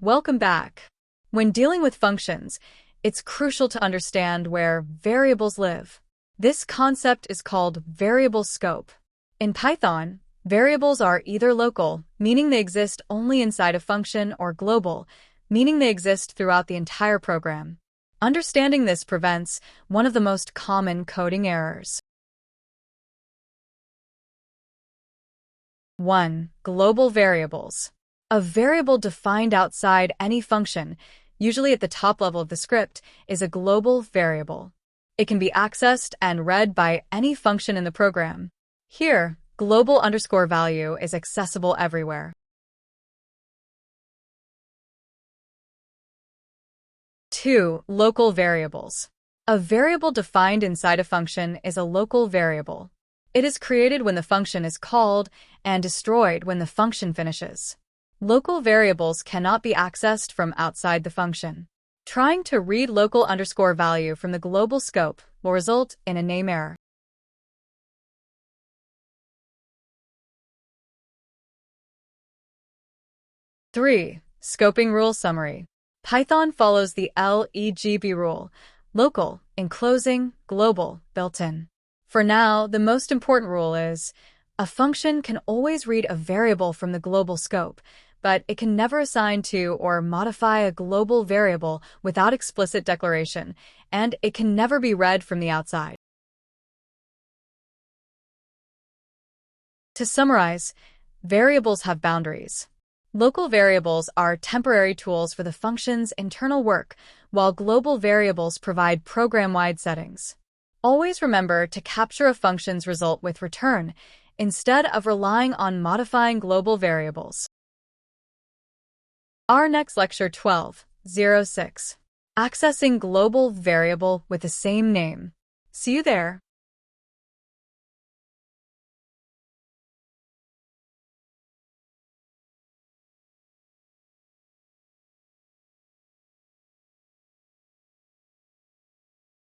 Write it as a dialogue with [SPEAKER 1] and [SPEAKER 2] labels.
[SPEAKER 1] Welcome back. When dealing with functions, it's crucial to understand where variables live. This concept is called variable scope. In Python, variables are either local, meaning they exist only inside a function, or global, meaning they exist throughout the entire program. Understanding this prevents one of the most common coding errors. 1. Global variables. A variable defined outside any function, usually at the top level of the script, is a global variable. It can be accessed and read by any function in the program. Here, global_value is accessible everywhere. 2. Local variables. A variable defined inside a function is a local variable. It is created when the function is called and destroyed when the function finishes. Local variables cannot be accessed from outside the function. Trying to read local_value from the global scope will result in a name error. 3. Scoping rule summary. Python follows the LEGB rule, local, enclosing, global, built-in. For now, the most important rule is, a function can always read a variable from the global scope, but it can never assign to or modify a global variable without explicit declaration, and it can never be read from the outside. To summarize, variables have boundaries. Local variables are temporary tools for the function's internal work, while global variables provide program-wide settings. Always remember to capture a function's result with return, instead of relying on modifying global variables. Our next lecture 12.06. Accessing global variable with the same name. See you there.